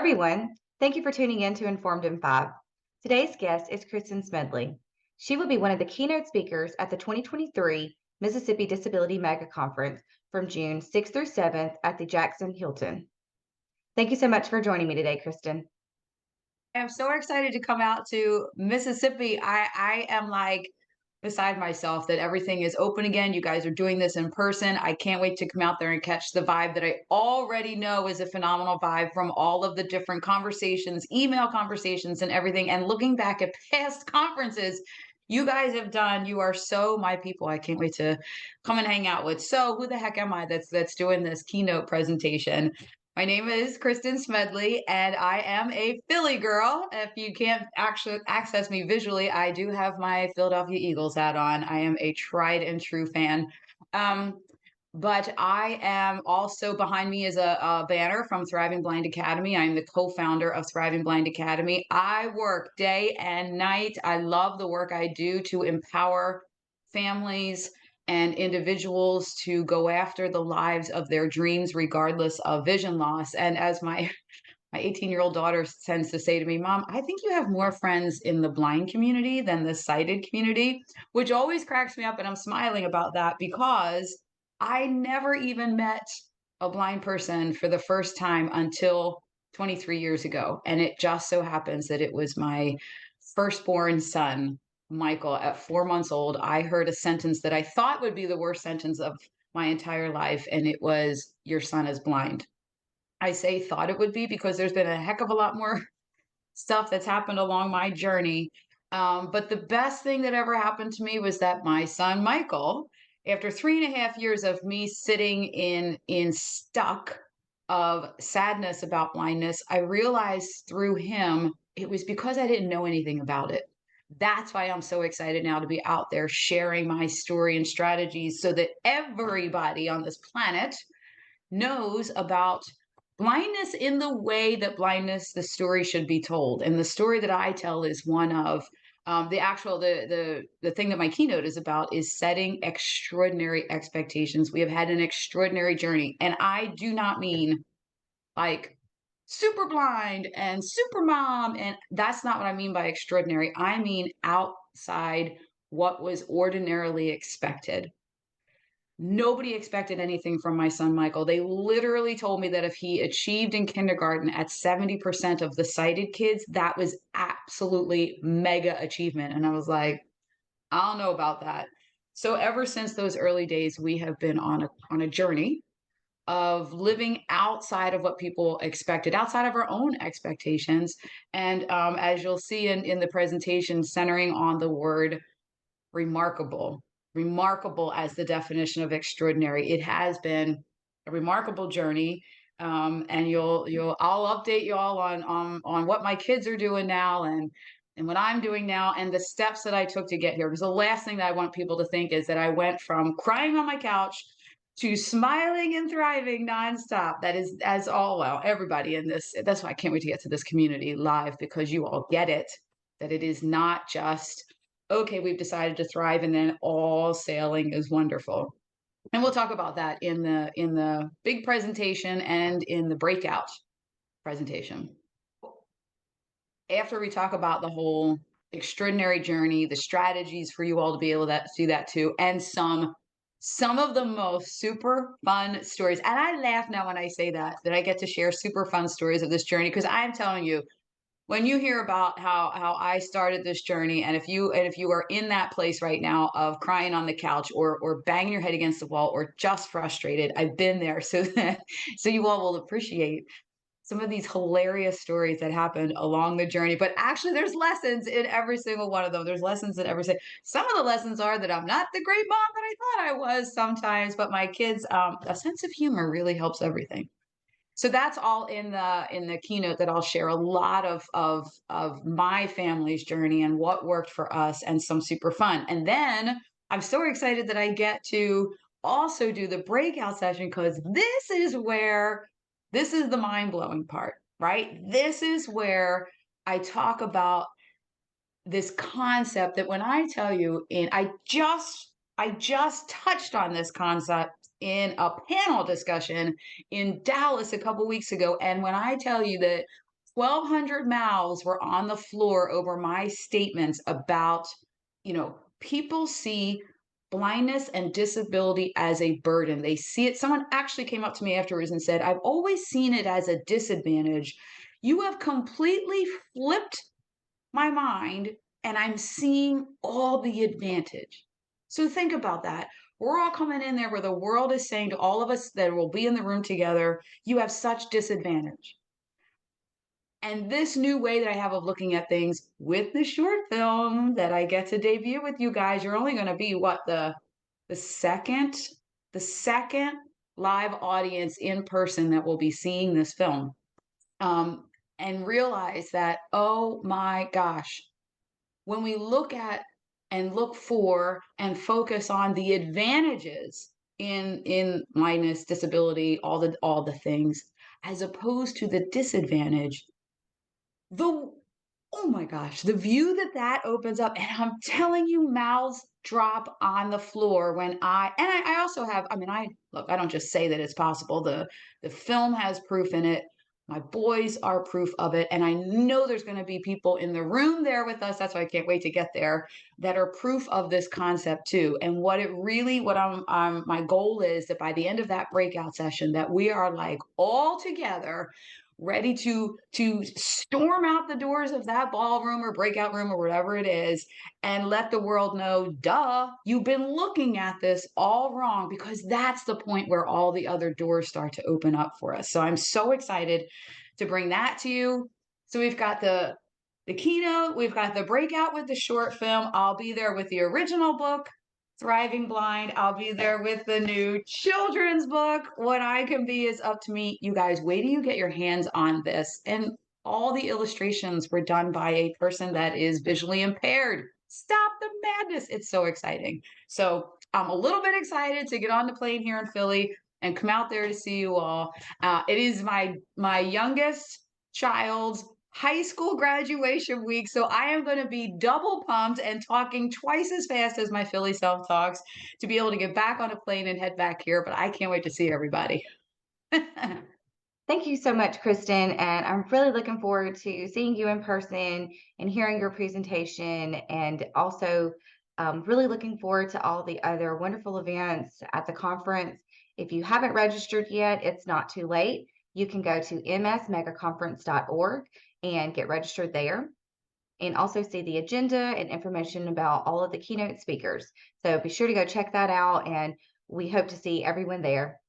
everyone. Thank you for tuning in to Informed in 5. Today's guest is Kristen Smedley. She will be one of the keynote speakers at the 2023 Mississippi Disability MegaConference from June 6th through 7th at the Jackson Hilton. Thank you so much for joining me today, Kristen. I'm so excited to come out to Mississippi. I am like beside myself that everything is open again. You guys are doing this in person. I can't wait to come out there and catch the vibe that I already know is a phenomenal vibe from all of the different conversations, email conversations, and everything. And looking back at past conferences you guys have done, you are so my people. I can't wait to come and hang out with. So, who the heck am I that's doing this keynote presentation? My name is Kristen Smedley, and I am a Philly girl. If you can't actually access me visually, I do have my Philadelphia Eagles hat on. I am a tried and true fan. Um, but I am also behind me is a banner from Thriving Blind Academy. I'm the co-founder of Thriving Blind Academy. I work day and night. I love the work I do to empower families and individuals to go after the lives of their dreams regardless of vision loss. And as my 18-year-old daughter tends to say to me, Mom, I think you have more friends in the blind community than the sighted community, which always cracks me up. And I'm smiling about that because I never even met a blind person for the first time until 23 years ago. And it just so happens that it was my firstborn son, Michael, at 4 months old. I heard a sentence that I thought would be the worst sentence of my entire life. And it was, Your son is blind. I say thought it would be because there's been a heck of a lot more stuff that's happened along my journey. But the best thing that ever happened to me was that my son Michael, after 3.5 years of me sitting in stuck of sadness about blindness, I realized through him it was because I didn't know anything about it. That's why I'm so excited now to be out there sharing my story and strategies so that everybody on this planet knows about blindness in the way that blindness, the story should be told. And the story that I tell is one of the thing that my keynote is about is setting extraordinary expectations. We have had an extraordinary journey, and I do not mean like super blind and super mom, and that's not what I mean by extraordinary. I mean outside what was ordinarily expected. Nobody expected anything from my son Michael. They literally told me that if he achieved in kindergarten at 70% of the sighted kids, that was absolutely mega achievement. And I was like, I don't know about that. So ever since those early days, we have been on a journey of living outside of what people expected, outside of our own expectations. And as you'll see in the presentation, centering on the word remarkable. Remarkable as the definition of extraordinary. It has been a remarkable journey. And I'll update you all on what my kids are doing now and what I'm doing now and the steps that I took to get here. Because the last thing that I want people to think is that I went from crying on my couch to smiling and thriving nonstop. That is as all well, everybody in this. That's why I can't wait to get to this community live because you all get it. That it is not just okay, we've decided to thrive and then all sailing is wonderful. And we'll talk about that in the big presentation and in the breakout presentation. After we talk about the whole extraordinary journey, the strategies for you all to be able to do that too, and some of the most super fun stories. And I laugh now when I say that I get to share super fun stories of this journey because I'm telling you, when you hear about how I started this journey, and if you are in that place right now of crying on the couch or banging your head against the wall or just frustrated, I've been there, so that so you all will appreciate some of these hilarious stories that happened along the journey. But actually, there's lessons in every single one of them. There's lessons in every single. Some of the lessons are that I'm not the great mom that I thought I was sometimes, but my kids, a sense of humor really helps everything. So that's all in the keynote that I'll share a lot of my family's journey and what worked for us and some super fun. And then I'm so excited that I get to also do the breakout session because this is the mind-blowing part, right? This is where I talk about this concept that when I tell you in I just touched on this concept in a panel discussion in Dallas a couple weeks ago. And when I tell you that 1,200 mouths were on the floor over my statements about, people see blindness and disability as a burden. They see it. Someone actually came up to me afterwards and said, I've always seen it as a disadvantage. You have completely flipped my mind, and I'm seeing all the advantage. So think about that. We're all coming in there where the world is saying to all of us that will be in the room together, you have such disadvantage. And this new way that I have of looking at things with the short film that I get to debut with you guys, you're only going to be what the second the second live audience in person that will be seeing this film. And realize that, oh my gosh, when we look at and look for and focus on the advantages in blindness, disability, all the things, as opposed to the disadvantage, the oh my gosh, the view that opens up, and I'm telling you, mouths drop on the floor when I also have, I mean, I don't just say that it's possible. The film has proof in it. My boys are proof of it, and I know there's going to be people in the room there with us. That's why I can't wait to get there, that are proof of this concept too. And what my goal is that by the end of that breakout session, that we are like all together ready to storm out the doors of that ballroom or breakout room or whatever it is, and let the world know, duh, you've been looking at this all wrong, because that's the point where all the other doors start to open up for us. So I'm so excited to bring that to you. So we've got the keynote, we've got the breakout with the short film. I'll be there with the original book, Thriving Blind. I'll be there with the new children's book. What I Can Be Is Up to Me. You guys, wait till you get your hands on this. And all the illustrations were done by a person that is visually impaired. Stop the madness. It's so exciting. So I'm a little bit excited to get on the plane here in Philly and come out there to see you all. It is my youngest child's high school graduation week. So I am going to be double pumped and talking twice as fast as my Philly self talks to be able to get back on a plane and head back here. But I can't wait to see everybody. Thank you so much, Kristen. And I'm really looking forward to seeing you in person and hearing your presentation, and also really looking forward to all the other wonderful events at the conference. If you haven't registered yet, it's not too late. You can go to msmegaconference.org and get registered there, and also see the agenda and information about all of the keynote speakers. So be sure to go check that out, and we hope to see everyone there.